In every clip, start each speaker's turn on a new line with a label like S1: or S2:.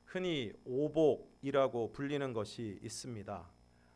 S1: 흔히 오복이라고 불리는 것이 있습니다.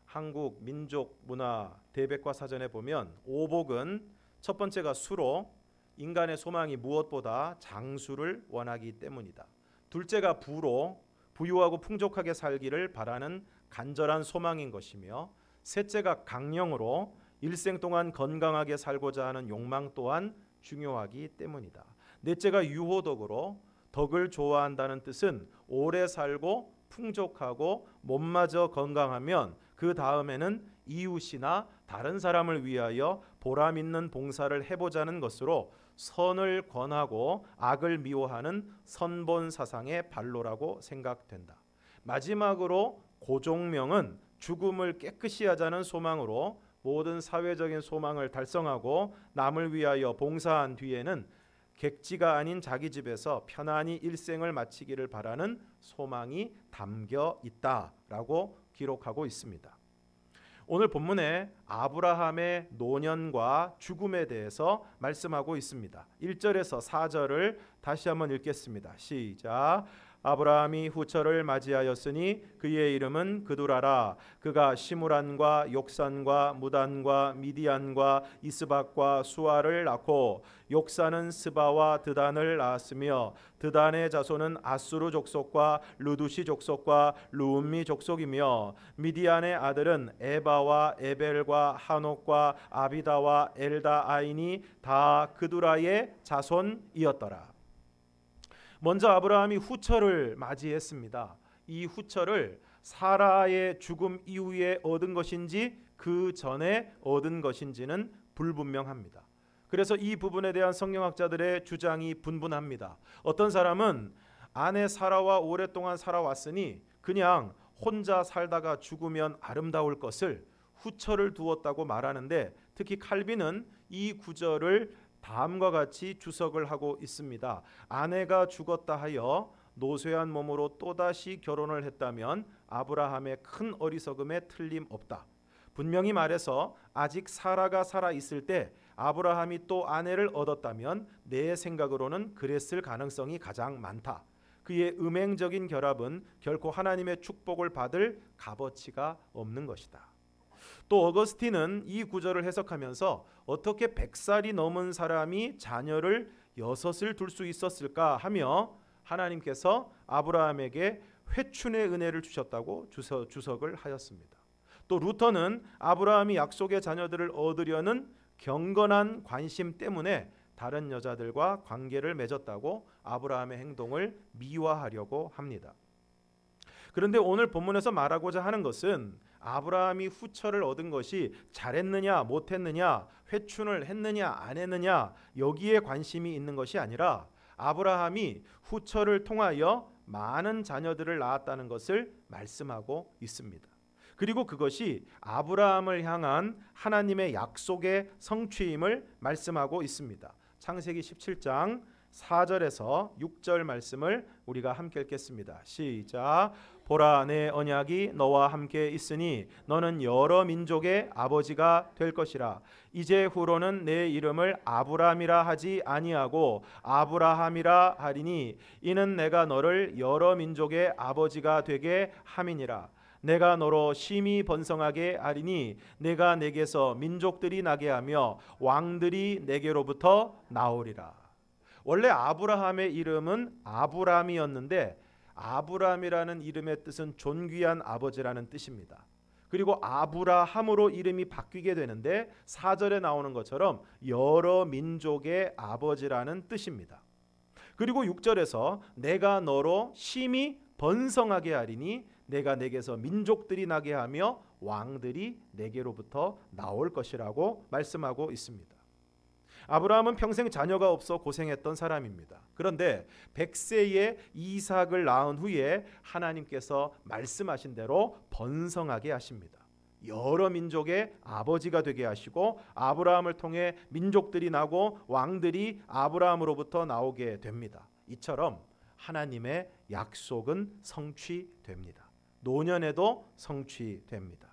S1: 한국 민족 문화 대백과사전에 보면 오복은 첫 번째가 수로, 인간의 소망이 무엇보다 장수를 원하기 때문이다. 둘째가 부로, 부유하고 풍족하게 살기를 바라는 간절한 소망인 것이며, 셋째가 강령으로 일생 동안 건강하게 살고자 하는 욕망 또한 중요하기 때문이다. 넷째가 유호덕으로, 덕을 좋아한다는 뜻은 오래 살고 풍족하고 몸마저 건강하면 그 다음에는 이웃이나 다른 사람을 위하여 보람 있는 봉사를 해보자는 것으로 선을 권하고 악을 미워하는 선본 사상의 발로라고 생각된다. 마지막으로 고종명은 죽음을 깨끗이 하자는 소망으로 모든 사회적인 소망을 달성하고 남을 위하여 봉사한 뒤에는 객지가 아닌 자기 집에서 편안히 일생을 마치기를 바라는 소망이 담겨 있다라고 기록하고 있습니다. 오늘 본문에 아브라함의 노년과 죽음에 대해서 말씀하고 있습니다. 1절에서 4절을 다시 한번 읽겠습니다. 시작. 아브라함이 후처를 맞이하였으니 그의 이름은 그두라라. 그가 시므란과 욕산과 무단과 미디안과 이스박과 수아를 낳고 욕산은 스바와 드단을 낳았으며 드단의 자손은 아수르 족속과 루두시 족속과 루음미 족속이며 미디안의 아들은 에바와 에벨과 한옥과 아비다와 엘다아인이 다 그두라의 자손이었더라. 먼저 아브라함이 후처를 맞이했습니다. 이 후처를 사라의 죽음 이후에 얻은 것인지 그 전에 얻은 것인지는 불분명합니다. 그래서 이 부분에 대한 성경학자들의 주장이 분분합니다. 어떤 사람은 아내 사라와 오랫동안 살아왔으니 그냥 혼자 살다가 죽으면 아름다울 것을 후처를 두었다고 말하는데, 특히 칼빈은 이 구절을 다음과 같이 주석을 하고 있습니다. 아내가 죽었다 하여 노쇠한 몸으로 또다시 결혼을 했다면 아브라함의 큰 어리석음에 틀림없다. 분명히 말해서 아직 사라가 살아있을 때 아브라함이 또 아내를 얻었다면 내 생각으로는 그랬을 가능성이 가장 많다. 그의 음행적인 결합은 결코 하나님의 축복을 받을 값어치가 없는 것이다. 또 어거스틴은 이 구절을 해석하면서 어떻게 100살이 넘은 사람이 자녀를 6을 둘 수 있었을까 하며 하나님께서 아브라함에게 회춘의 은혜를 주셨다고 주석을 하였습니다. 또 루터는 아브라함이 약속의 자녀들을 얻으려는 경건한 관심 때문에 다른 여자들과 관계를 맺었다고 아브라함의 행동을 미화하려고 합니다. 그런데 오늘 본문에서 말하고자 하는 것은 아브라함이 후처를 얻은 것이 잘했느냐 못했느냐, 회춘을 했느냐 안 했느냐 여기에 관심이 있는 것이 아니라 아브라함이 후처를 통하여 많은 자녀들을 낳았다는 것을 말씀하고 있습니다. 그리고 그것이 아브라함을 향한 하나님의 약속의 성취임을 말씀하고 있습니다. 창세기 17장 4절에서 6절 말씀을 우리가 함께 읽겠습니다. 시작. 보라, 내 언약이 너와 함께 있으니 너는 여러 민족의 아버지가 될 것이라. 이제 후로는 내 이름을 아브람이라 하지 아니하고 아브라함이라 하리니 이는 내가 너를 여러 민족의 아버지가 되게 함이니라. 내가 너로 심히 번성하게 하리니 내가 내게서 민족들이 나게 하며 왕들이 내게로부터 나오리라. 원래 아브라함의 이름은 아브람이었는데 아브람이라는 이름의 뜻은 존귀한 아버지라는 뜻입니다. 그리고 아브라함으로 이름이 바뀌게 되는데 4절에 나오는 것처럼 여러 민족의 아버지라는 뜻입니다. 그리고 6절에서 내가 너로 심히 번성하게 하리니 내가 내게서 민족들이 나게 하며 왕들이 내게로부터 나올 것이라고 말씀하고 있습니다. 아브라함은 평생 자녀가 없어 고생했던 사람입니다. 그런데 100세에 이삭을 낳은 후에 하나님께서 말씀하신 대로 번성하게 하십니다. 여러 민족의 아버지가 되게 하시고 아브라함을 통해 민족들이 나고 왕들이 아브라함으로부터 나오게 됩니다. 이처럼 하나님의 약속은 성취됩니다. 노년에도 성취됩니다.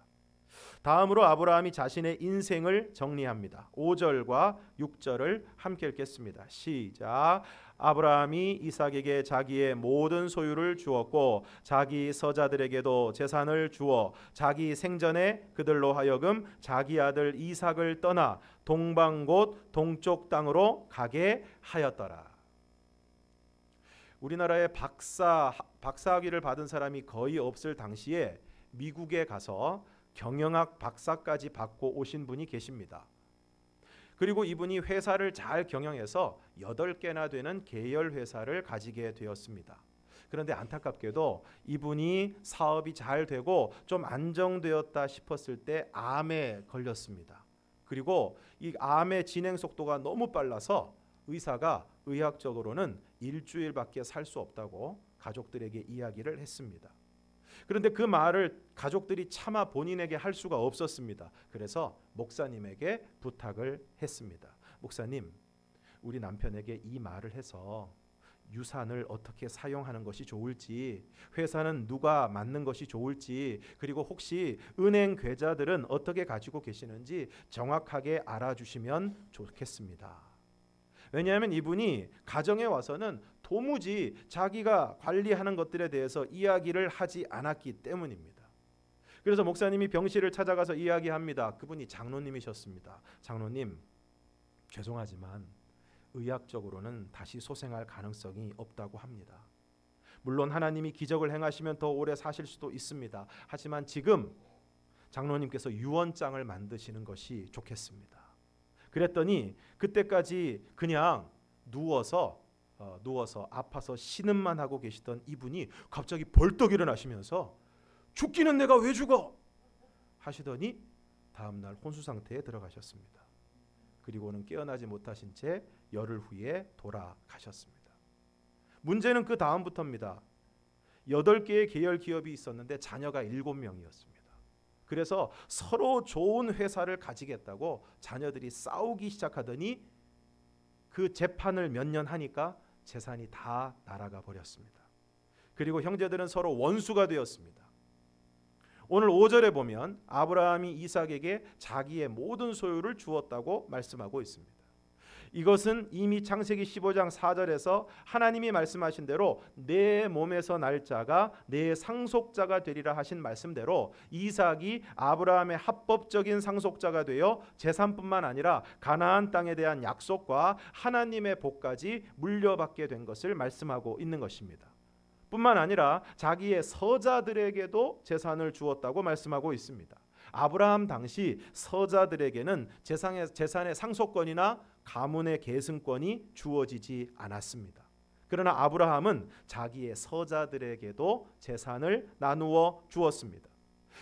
S1: 다음으로 아브라함이 자신의 인생을 정리합니다. 5절과 6절을 함께 읽겠습니다. 시작. 아브라함이 이삭에게 자기의 모든 소유를 주었고 자기 서자들에게도 재산을 주어 자기 생전에 그들로 하여금 자기 아들 이삭을 떠나 동방 곧 동쪽 땅으로 가게 하였더라. 우리나라에 박사학위를 받은 사람이 거의 없을 당시에 미국에 가서 경영학 박사까지 받고 오신 분이 계십니다. 그리고 이분이 회사를 잘 경영해서 8개나 되는 계열 회사를 가지게 되었습니다. 그런데 안타깝게도 이분이 사업이 잘 되고 좀 안정되었다 싶었을 때 암에 걸렸습니다. 그리고 이 암의 진행 속도가 너무 빨라서 의사가 의학적으로는 일주일밖에 살 수 없다고 가족들에게 이야기를 했습니다. 그런데 그 말을 가족들이 차마 본인에게 할 수가 없었습니다. 그래서 목사님에게 부탁을 했습니다. 목사님, 우리 남편에게 이 말을 해서 유산을 어떻게 사용하는 것이 좋을지, 회사는 누가 맡는 것이 좋을지, 그리고 혹시 은행 계좌들은 어떻게 가지고 계시는지 정확하게 알아주시면 좋겠습니다. 왜냐하면 이분이 가정에 와서는 도무지 자기가 관리하는 것들에 대해서 이야기를 하지 않았기 때문입니다. 그래서 목사님이 병실을 찾아가서 이야기합니다. 그분이 장로님이셨습니다. 장로님, 죄송하지만 의학적으로는 다시 소생할 가능성이 없다고 합니다. 물론 하나님이 기적을 행하시면 더 오래 사실 수도 있습니다. 하지만 지금 장로님께서 유언장을 만드시는 것이 좋겠습니다. 그랬더니 그때까지 그냥 누워서 아파서 신음만 하고 계시던 이분이 갑자기 벌떡 일어나시면서 죽기는 내가 왜 죽어? 하시더니 다음날 혼수 상태에 들어가셨습니다. 그리고는 깨어나지 못하신 채 열흘 후에 돌아가셨습니다. 문제는 그 다음부터입니다. 8개의 계열 기업이 있었는데 자녀가 7명이었습니다. 그래서 서로 좋은 회사를 가지겠다고 자녀들이 싸우기 시작하더니 그 재판을 몇 년 하니까 재산이 다 날아가 버렸습니다. 그리고 형제들은 서로 원수가 되었습니다. 오늘 5절에 보면 아브라함이 이삭에게 자기의 모든 소유를 주었다고 말씀하고 있습니다. 이것은 이미 창세기 15장 4절에서 하나님이 말씀하신 대로 내 몸에서 날 자가 내 상속자가 되리라 하신 말씀대로 이삭이 아브라함의 합법적인 상속자가 되어 재산뿐만 아니라 가나안 땅에 대한 약속과 하나님의 복까지 물려받게 된 것을 말씀하고 있는 것입니다. 뿐만 아니라 자기의 서자들에게도 재산을 주었다고 말씀하고 있습니다. 아브라함 당시 서자들에게는 재산의 상속권이나 가문의 계승권이 주어지지 않았습니다. 그러나 아브라함은 자기의 서자들에게도 재산을 나누어 주었습니다.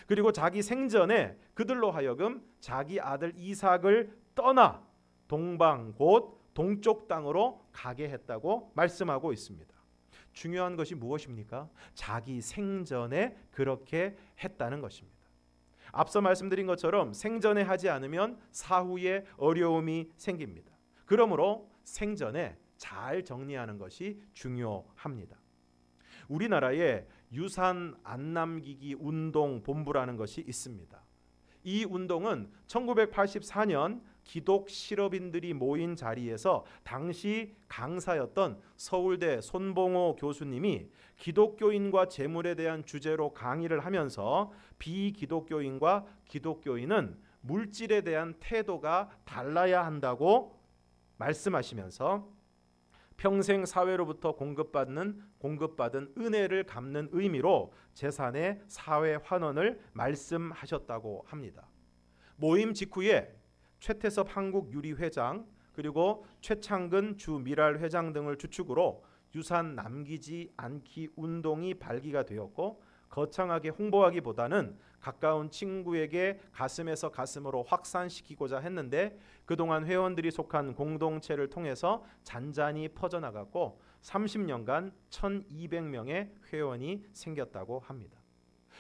S1: 그리고 자기 생전에 그들로 하여금 자기 아들 이삭을 떠나 동방 곧 동쪽 땅으로 가게 했다고 말씀하고 있습니다. 중요한 것이 무엇입니까? 자기 생전에 그렇게 했다는 것입니다. 앞서 말씀드린 것처럼 생전에 하지 않으면 사후에 어려움이 생깁니다. 그러므로 생전에 잘 정리하는 것이 중요합니다. 우리나라에 유산 안 남기기 운동 본부라는 것이 있습니다. 이 운동은 1984년 기독 실업인들이 모인 자리에서 당시 강사였던 서울대 손봉호 교수님이 기독교인과 재물에 대한 주제로 강의를 하면서 비기독교인과 기독교인은 물질에 대한 태도가 달라야 한다고 말씀하시면서 평생 사회로부터 공급받은 은혜를 갚는 의미로 재산의 사회 환원을 말씀하셨다고 합니다. 모임 직후에 최태섭 한국유리회장 그리고 최창근 주미랄 회장 등을 주축으로 유산 남기지 않기 운동이 발기가 되었고 거창하게 홍보하기보다는 가까운 친구에게 가슴에서 가슴으로 확산시키고자 했는데 그동안 회원들이 속한 공동체를 통해서 잔잔히 퍼져나갔고 30년간 1200명의 회원이 생겼다고 합니다.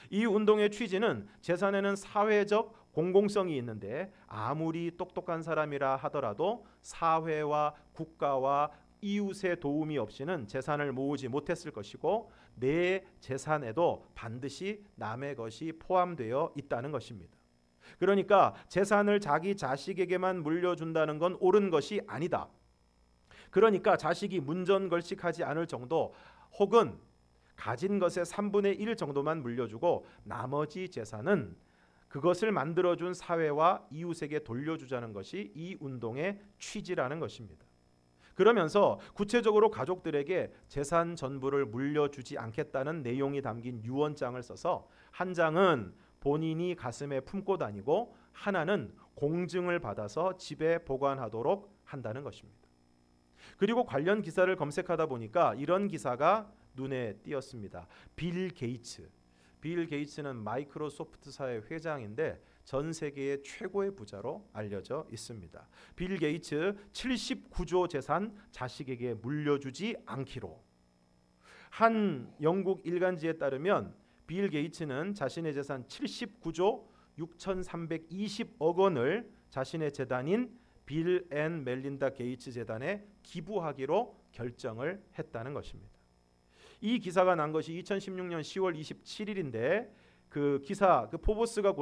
S1: 이 운동의 취지는 재산에는 사회적 공공성이 있는데 아무리 똑똑한 사람이라 하더라도 사회와 국가와 이웃의 도움이 없이는 재산을 모으지 못했을 것이고 내 재산에도 반드시 남의 것이 포함되어 있다는 것입니다. 그러니까 재산을 자기 자식에게만 물려준다는 건 옳은 것이 아니다. 그러니까 자식이 문전걸식하지 않을 정도 혹은 가진 것의 3분의 1 정도만 물려주고 나머지 재산은 그것을 만들어준 사회와 이웃에게 돌려주자는 것이 이 운동의 취지라는 것입니다. 그러면서 구체적으로 가족들에게 재산 전부를 물려주지 않겠다는 내용이 담긴 유언장을 써서 한 장은 본인이 가슴에 품고 다니고 하나는 공증을 받아서 집에 보관하도록 한다는 것입니다. 그리고 관련 기사를 검색하다 보니까 이런 기사가 눈에 띄었습니다. 빌 게이츠는 마이크로소프트사의 회장인데 전 세계의 최고의 부자로 알려져 있습니다. 빌 게이츠 79조 재산 자식에게 물려주지 않기로. 한 영국 일간지에 따르면 빌 게이츠는 자신의 재산 79조 6,320억 원을 자신의 재단인 빌 앤 멜린다 게이츠 재단에 기부하기로 결정을 했다는 것입니다. 이 기사가 난 것이 2016년 10월 27일인데 그 기사, 그 포브스가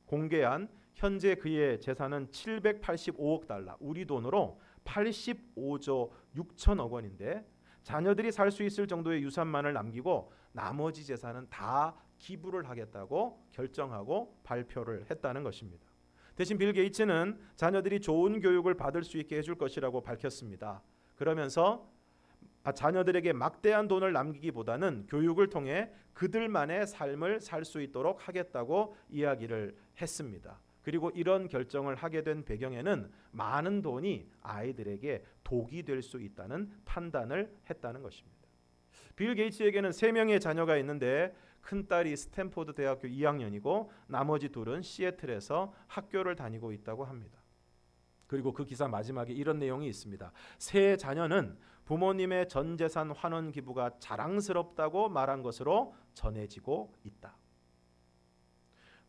S1: 공개한 현재 그의 재산은 785억 달러, 우리 돈으로 85조 6천억 원인데 자녀들이 살 수 있을 정도의 유산만을 남기고 나머지 재산은 다 기부를 하겠다고 결정하고 발표를 했다는 것입니다. 대신 빌 게이츠는 자녀들이 좋은 교육을 받을 수 있게 해줄 것이라고 밝혔습니다. 그러면서 자녀들에게 막대한 돈을 남기기보다는 교육을 통해 그들만의 삶을 살 수 있도록 하겠다고 이야기를 했습니다. 그리고 이런 결정을 하게 된 배경에는 많은 돈이 아이들에게 독이 될 수 있다는 판단을 했다는 것입니다. 빌 게이츠에게는 3명의 자녀가 있는데 큰딸이 스탠포드 대학교 2학년이고 나머지 둘은 시애틀에서 학교를 다니고 있다고 합니다. 그리고 그 기사 마지막에 이런 내용이 있습니다. 세 자녀는 부모님의 전 재산 환원 기부가 자랑스럽다고 말한 것으로 전해지고 있다.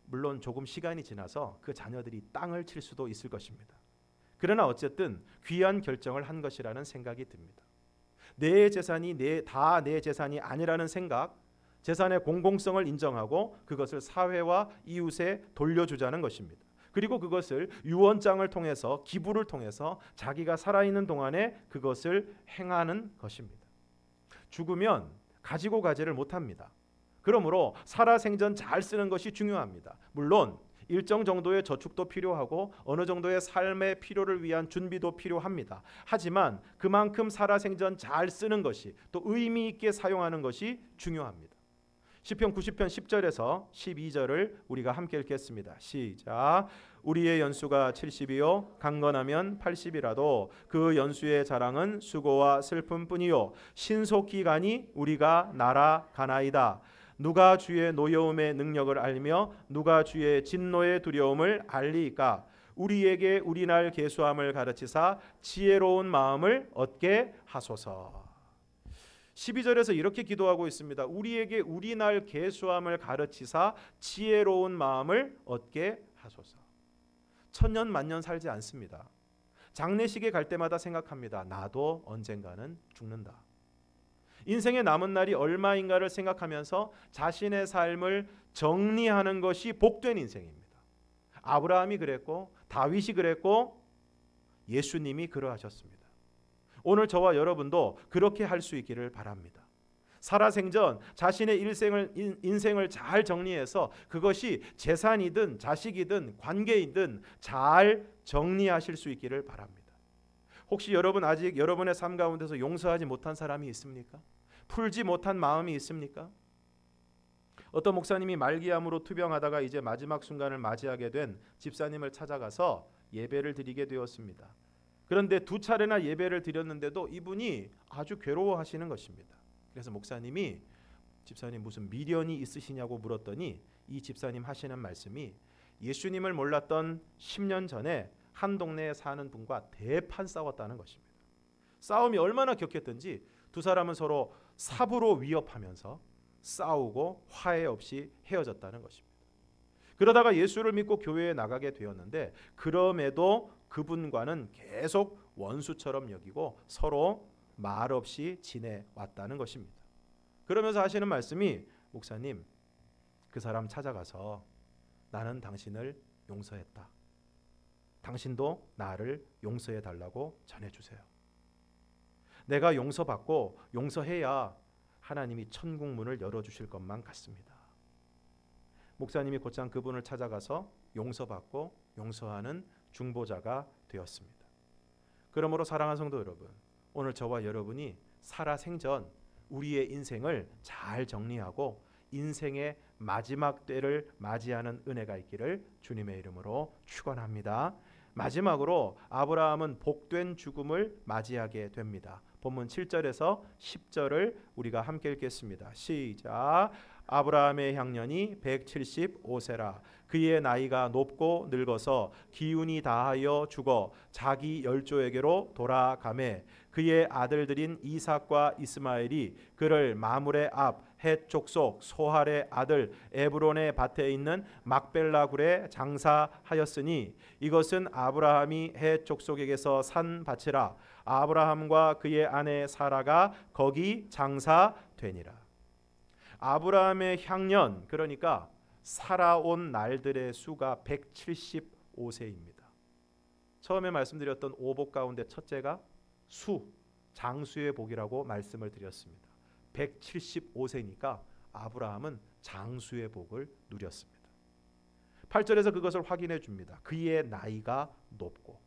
S1: 물론 조금 시간이 지나서 그 자녀들이 땅을 칠 수도 있을 것입니다. 그러나 어쨌든 귀한 결정을 한 것이라는 생각이 듭니다. 내 재산이 다 내 재산이 아니라는 생각, 재산의 공공성을 인정하고 그것을 사회와 이웃에 돌려주자는 것입니다. 그리고 그것을 유언장을 통해서 기부를 통해서 자기가 살아있는 동안에 그것을 행하는 것입니다. 죽으면 가지고 가지를 못합니다. 그러므로 살아생전 잘 쓰는 것이 중요합니다. 물론 일정 정도의 저축도 필요하고 어느 정도의 삶의 필요를 위한 준비도 필요합니다. 하지만 그만큼 살아생전 잘 쓰는 것이 또 의미 있게 사용하는 것이 중요합니다. 시편 90편 10절에서 12절을 우리가 함께 읽겠습니다. 시작. 우리의 연수가 70이요 강건하면 80이라도 그 연수의 자랑은 수고와 슬픔뿐이요 신속히 가니 우리가 날아가나이다. 누가 주의 노여움의 능력을 알며 누가 주의 진노의 두려움을 알리이까. 우리에게 우리날 계수함을 가르치사 지혜로운 마음을 얻게 하소서. 12절에서 이렇게 기도하고 있습니다. 우리에게 우리날 계수함을 가르치사 지혜로운 마음을 얻게 하소서. 천년 만년 살지 않습니다. 장례식에 갈 때마다 생각합니다. 나도 언젠가는 죽는다. 인생의 남은 날이 얼마인가를 생각하면서 자신의 삶을 정리하는 것이 복된 인생입니다. 아브라함이 그랬고 다윗이 그랬고 예수님이 그러하셨습니다. 오늘 저와 여러분도 그렇게 할 수 있기를 바랍니다. 살아생전 자신의 인생을 잘 정리해서 그것이 재산이든 자식이든 관계이든 잘 정리하실 수 있기를 바랍니다. 혹시 여러분 아직 여러분의 삶 가운데서 용서하지 못한 사람이 있습니까? 풀지 못한 마음이 있습니까? 어떤 목사님이 말기암으로 투병하다가 이제 마지막 순간을 맞이하게 된 집사님을 찾아가서 예배를 드리게 되었습니다. 그런데 2차례나 예배를 드렸는데도 이분이 아주 괴로워하시는 것입니다. 그래서 목사님이 집사님 무슨 미련이 있으시냐고 물었더니 이 집사님 하시는 말씀이 예수님을 몰랐던 10년 전에 한 동네에 사는 분과 대판 싸웠다는 것입니다. 싸움이 얼마나 격했던지 두 사람은 서로 삽으로 위협하면서 싸우고 화해 없이 헤어졌다는 것입니다. 그러다가 예수를 믿고 교회에 나가게 되었는데 그럼에도 그분과는 계속 원수처럼 여기고 서로 말없이 지내왔다는 것입니다. 그러면서 하시는 말씀이 목사님 그 사람 찾아가서 나는 당신을 용서했다. 당신도 나를 용서해 달라고 전해주세요. 내가 용서받고 용서해야 하나님이 천국 문을 열어주실 것만 같습니다. 목사님이 곧장 그분을 찾아가서 용서받고 용서하는 중보자가 되었습니다. 그러므로 사랑하는 성도 여러분, 오늘 저와 여러분이 살아생전 우리의 인생을 잘 정리하고 인생의 마지막 때를 맞이하는 은혜가 있기를 주님의 이름으로 축원합니다. 마지막으로 아브라함은 복된 죽음을 맞이하게 됩니다. 본문 7절에서 10절을 우리가 함께 읽겠습니다. 시작. 아브라함의 향년이 175세라. 그의 나이가 높고 늙어서 기운이 다하여 죽어 자기 열조에게로 돌아가매 그의 아들들인 이삭과 이스마엘이 그를 마물의 앞 헷 족속 소할의 아들 에브론의 밭에 있는 막벨라 굴에 장사하였으니 이것은 아브라함이 헷 족속에게서 산 밭이라. 아브라함과 그의 아내 사라가 거기 장사되니라. 아브라함의 향년, 그러니까 살아온 날들의 수가 175세입니다. 처음에 말씀드렸던 오복 가운데 첫째가 수, 장수의 복이라고 말씀을 드렸습니다. 175세니까 아브라함은 장수의 복을 누렸습니다. 8절에서 그것을 확인해 줍니다. 그의 나이가 높고,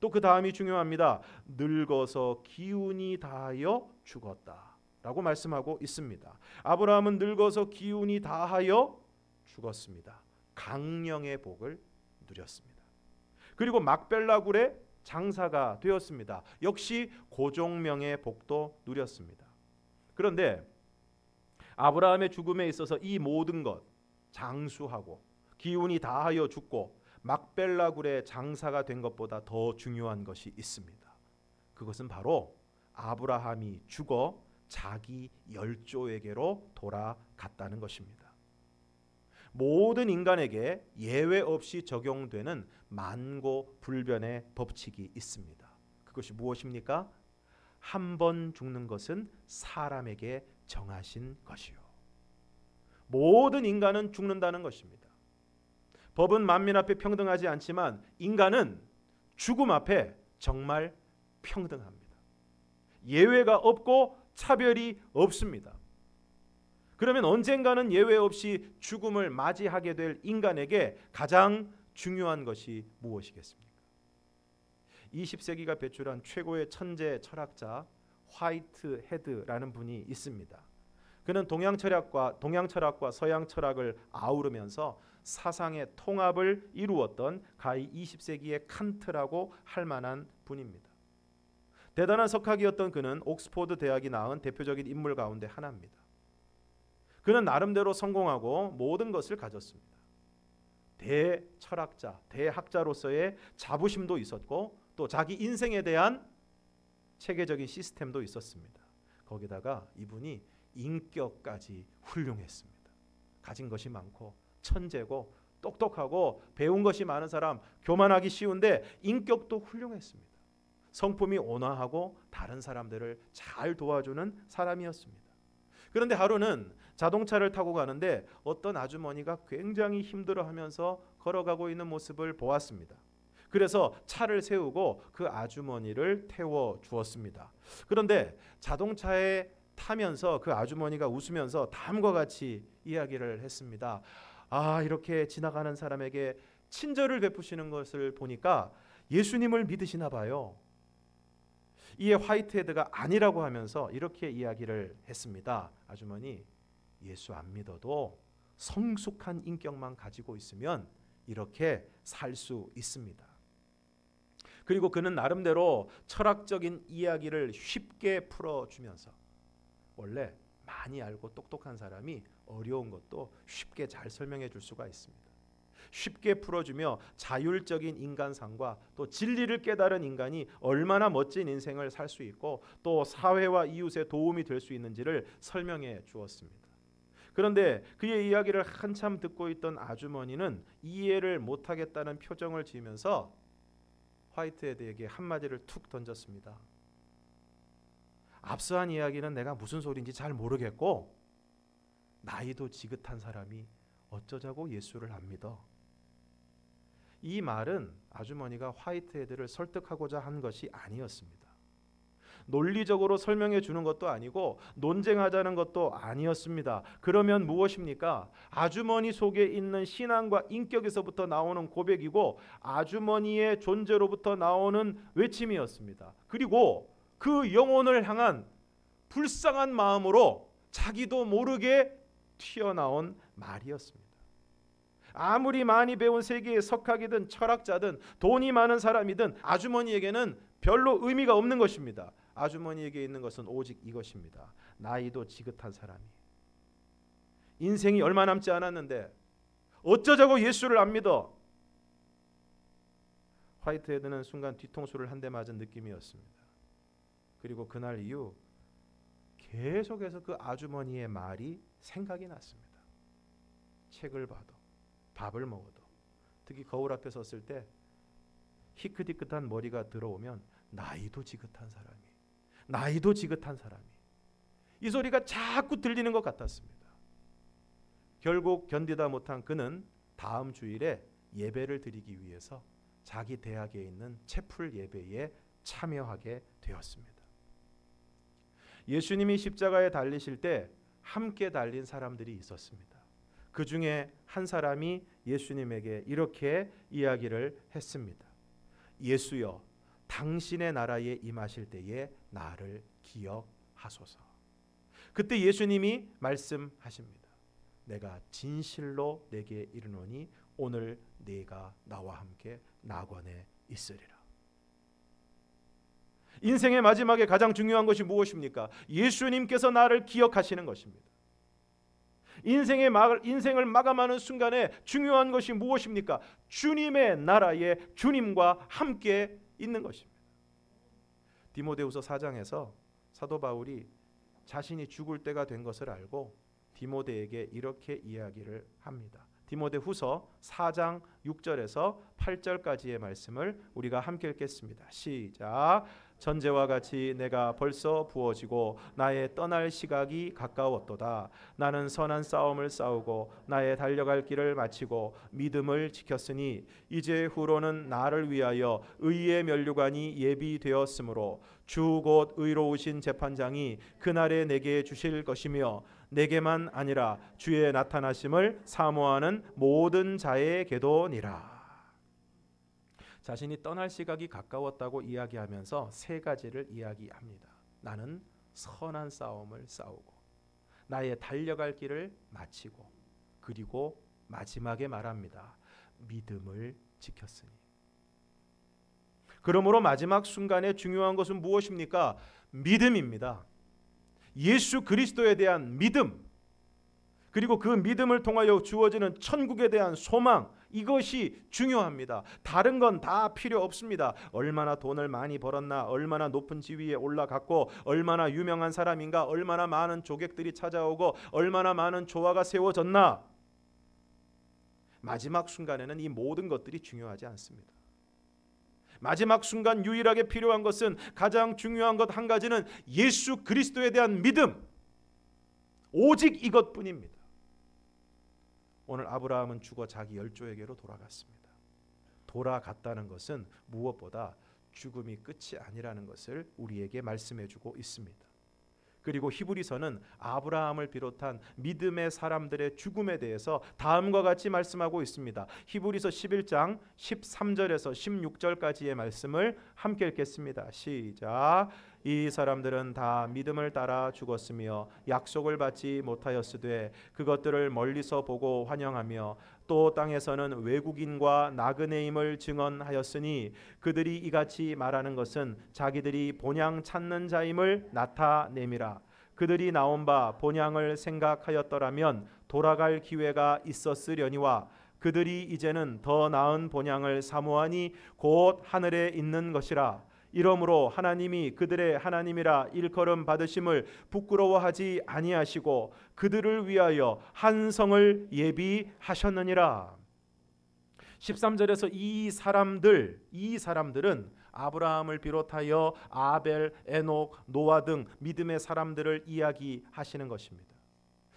S1: 또 그 다음이 중요합니다. 늙어서 기운이 다하여 죽었다 라고 말씀하고 있습니다. 아브라함은 늙어서 기운이 다하여 죽었습니다. 강령의 복을 누렸습니다. 그리고 막벨라 굴에 장사가 되었습니다. 역시 고종명의 복도 누렸습니다. 그런데 아브라함의 죽음에 있어서 이 모든 것, 장수하고 기운이 다하여 죽고 막벨라 굴에 장사가 된 것보다 더 중요한 것이 있습니다. 그것은 바로 아브라함이 죽어 자기 열조에게로 돌아갔다는 것입니다. 모든 인간에게 예외 없이 적용되는 만고불변의 법칙이 있습니다. 그것이 무엇입니까? 한 번 죽는 것은 사람에게 정하신 것이요. 모든 인간은 죽는다는 것입니다. 법은 만민 앞에 평등하지 않지만 인간은 죽음 앞에 정말 평등합니다. 예외가 없고 차별이 없습니다. 그러면 언젠가는 예외 없이 죽음을 맞이하게 될 인간에게 가장 중요한 것이 무엇이겠습니까? 20세기가 배출한 최고의 천재 철학자 화이트 헤드라는 분이 있습니다. 그는 동양 철학과 서양 철학을 아우르면서 사상의 통합을 이루었던 가히 20세기의 칸트라고 할 만한 분입니다. 대단한 석학이었던 그는 옥스포드 대학이 낳은 대표적인 인물 가운데 하나입니다. 그는 나름대로 성공하고 모든 것을 가졌습니다. 대철학자, 대학자로서의 자부심도 있었고 또 자기 인생에 대한 체계적인 시스템도 있었습니다. 거기다가 이분이 인격까지 훌륭했습니다. 가진 것이 많고 천재고 똑똑하고 배운 것이 많은 사람, 교만하기 쉬운데 인격도 훌륭했습니다. 성품이 온화하고 다른 사람들을 잘 도와주는 사람이었습니다. 그런데 하루는 자동차를 타고 가는데 어떤 아주머니가 굉장히 힘들어하면서 걸어가고 있는 모습을 보았습니다. 그래서 차를 세우고 그 아주머니를 태워 주었습니다. 그런데 자동차에 타면서 그 아주머니가 웃으면서 다음과 같이 이야기를 했습니다. 아, 이렇게 지나가는 사람에게 친절을 베푸시는 것을 보니까 예수님을 믿으시나 봐요. 이에 화이트헤드가 아니라고 하면서 이렇게 이야기를 했습니다. 아주머니, 예수 안 믿어도 성숙한 인격만 가지고 있으면 이렇게 살 수 있습니다. 그리고 그는 나름대로 철학적인 이야기를 쉽게 풀어주면서, 원래 많이 알고 똑똑한 사람이 어려운 것도 쉽게 잘 설명해 줄 수가 있습니다. 쉽게 풀어주며 자율적인 인간상과 또 진리를 깨달은 인간이 얼마나 멋진 인생을 살 수 있고 또 사회와 이웃에 도움이 될 수 있는지를 설명해 주었습니다. 그런데 그의 이야기를 한참 듣고 있던 아주머니는 이해를 못하겠다는 표정을 지으면서 화이트헤드에게 한마디를 툭 던졌습니다. 앞서 한 이야기는 내가 무슨 소리인지 잘 모르겠고 나이도 지긋한 사람이 어쩌자고 예수를 안 믿어. 이 말은 아주머니가 화이트헤드를 설득하고자 한 것이 아니었습니다. 논리적으로 설명해 주는 것도 아니고 논쟁하자는 것도 아니었습니다. 그러면 무엇입니까? 아주머니 속에 있는 신앙과 인격에서부터 나오는 고백이고 아주머니의 존재로부터 나오는 외침이었습니다. 그리고 그 영혼을 향한 불쌍한 마음으로 자기도 모르게 튀어나온 말이었습니다. 아무리 많이 배운 세계의 석학이든 철학자든 돈이 많은 사람이든 아주머니에게는 별로 의미가 없는 것입니다. 아주머니에게 있는 것은 오직 이것입니다. 나이도 지긋한 사람이, 인생이 얼마 남지 않았는데 어쩌자고 예수를 안 믿어. 화이트헤드는 순간 뒤통수를 한 대 맞은 느낌이었습니다. 그리고 그날 이후 계속해서 그 아주머니의 말이 생각이 났습니다. 책을 봐도 밥을 먹어도, 특히 거울 앞에 섰을 때 희끗희끗한 머리가 들어오면 나이도 지긋한 사람이, 나이도 지긋한 사람이, 이 소리가 자꾸 들리는 것 같았습니다. 결국 견디다 못한 그는 다음 주일에 예배를 드리기 위해서 자기 대학에 있는 채플 예배에 참여하게 되었습니다. 예수님이 십자가에 달리실 때 함께 달린 사람들이 있었습니다. 그 중에 한 사람이 예수님에게 이렇게 이야기를 했습니다. 예수여, 당신의 나라에 임하실 때에 나를 기억하소서. 그때 예수님이 말씀하십니다. 내가 진실로 내게 이르노니 오늘 네가 나와 함께 낙원에 있으리라. 인생의 마지막에 가장 중요한 것이 무엇입니까? 예수님께서 나를 기억하시는 것입니다. 인생을 마감하는 순간에 중요한 것이 무엇입니까? 주님의 나라에 주님과 함께 있는 것입니다. 디모데후서 4장에서 사도 바울이 자신이 죽을 때가 된 것을 알고 디모데에게 이렇게 이야기를 합니다. 디모데후서 4장 6절에서 8절까지의 말씀을 우리가 함께 읽겠습니다. 시작. 전제와 같이 내가 벌써 부어지고 나의 떠날 시각이 가까웠도다. 나는 선한 싸움을 싸우고 나의 달려갈 길을 마치고 믿음을 지켰으니 이제 후로는 나를 위하여 의의 면류관이 예비되었으므로 주 곧 의로우신 재판장이 그날에 내게 주실 것이며 내게만 아니라 주의 나타나심을 사모하는 모든 자에게도니라. 자신이 떠날 시각이 가까웠다고 이야기하면서 세 가지를 이야기합니다. 나는 선한 싸움을 싸우고 나의 달려갈 길을 마치고, 그리고 마지막에 말합니다. 믿음을 지켰으니. 그러므로 마지막 순간에 중요한 것은 무엇입니까? 믿음입니다. 예수 그리스도에 대한 믿음, 그리고 그 믿음을 통하여 주어지는 천국에 대한 소망, 이것이 중요합니다. 다른 건 다 필요 없습니다. 얼마나 돈을 많이 벌었나, 얼마나 높은 지위에 올라갔고, 얼마나 유명한 사람인가, 얼마나 많은 조객들이 찾아오고, 얼마나 많은 조화가 세워졌나. 마지막 순간에는 이 모든 것들이 중요하지 않습니다. 마지막 순간 유일하게 필요한 것은, 가장 중요한 것 한 가지는 예수 그리스도에 대한 믿음, 오직 이것뿐입니다. 오늘 아브라함은 죽어 자기 열조에게로 돌아갔습니다. 돌아갔다는 것은 무엇보다 죽음이 끝이 아니라는 것을 우리에게 말씀해주고 있습니다. 그리고 히브리서는 아브라함을 비롯한 믿음의 사람들의 죽음에 대해서 다음과 같이 말씀하고 있습니다. 히브리서 11장 13절에서 16절까지의 말씀을 함께 읽겠습니다. 시작. 이 사람들은 다 믿음을 따라 죽었으며 약속을 받지 못하였으되 그것들을 멀리서 보고 환영하며 또 땅에서는 외국인과 나그네임을 증언하였으니 그들이 이같이 말하는 것은 자기들이 본향 찾는 자임을 나타냄이라. 그들이 나온 바 본향을 생각하였더라면 돌아갈 기회가 있었으려니와 그들이 이제는 더 나은 본향을 사모하니 곧 하늘에 있는 것이라. 이러므로 하나님이 그들의 하나님이라 일컬음 받으심을 부끄러워하지 아니하시고 그들을 위하여 한 성을 예비하셨느니라. 13절에서 이 사람들은 아브라함을 비롯하여 아벨, 에녹, 노아 등 믿음의 사람들을 이야기하시는 것입니다.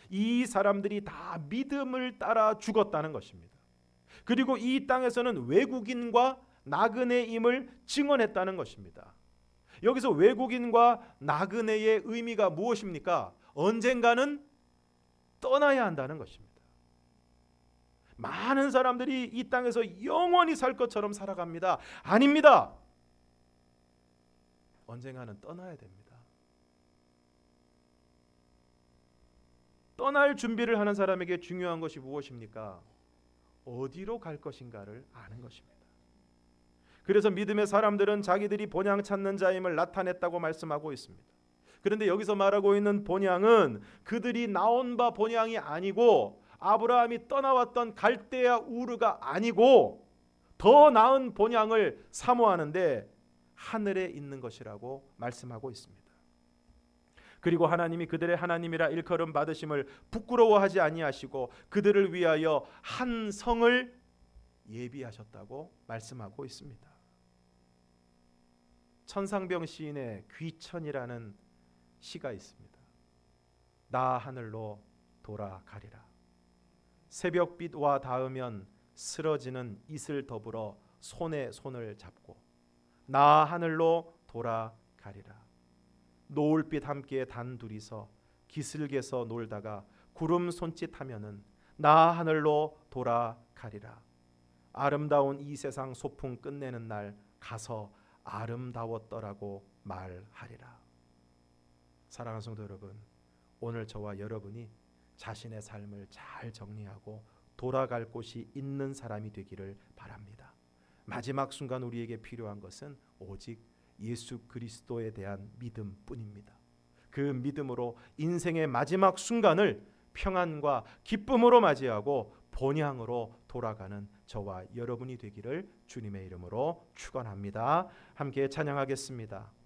S1: 이 사람들이 다 믿음을 따라 죽었다는 것입니다. 그리고 이 땅에서는 외국인과 나그네임을 증언했다는 것입니다. 여기서 외국인과 나그네의 의미가 무엇입니까? 언젠가는 떠나야 한다는 것입니다. 많은 사람들이 이 땅에서 영원히 살 것처럼 살아갑니다. 아닙니다. 언젠가는 떠나야 됩니다. 떠날 준비를 하는 사람에게 중요한 것이 무엇입니까? 어디로 갈 것인가를 아는 것입니다. 그래서 믿음의 사람들은 자기들이 본향 찾는 자임을 나타냈다고 말씀하고 있습니다. 그런데 여기서 말하고 있는 본향은 그들이 나온 바 본향이 아니고 아브라함이 떠나왔던 갈대아 우르가 아니고 더 나은 본향을 사모하는데 하늘에 있는 것이라고 말씀하고 있습니다. 그리고 하나님이 그들의 하나님이라 일컬음 받으심을 부끄러워하지 아니하시고 그들을 위하여 한 성을 예비하셨다고 말씀하고 있습니다. 천상병 시인의 귀천이라는 시가 있습니다. 나 하늘로 돌아가리라. 새벽빛와 닿으면 쓰러지는 이슬 더불어 손에 손을 잡고 나 하늘로 돌아가리라. 노을빛 함께 단둘이서 기슭에서 놀다가 구름 손짓하면은 나 하늘로 돌아가리라. 아름다운 이 세상 소풍 끝내는 날 가서 아름다웠더라고 말하리라. 사랑하는 성도 여러분, 오늘 저와 여러분이 자신의 삶을 잘 정리하고 돌아갈 곳이 있는 사람이 되기를 바랍니다. 마지막 순간 우리에게 필요한 것은 오직 예수 그리스도에 대한 믿음뿐입니다. 그 믿음으로 인생의 마지막 순간을 평안과 기쁨으로 맞이하고 본향으로 돌아가는 저와 여러분이 되기를 주님의 이름으로 축원합니다. 함께 찬양하겠습니다.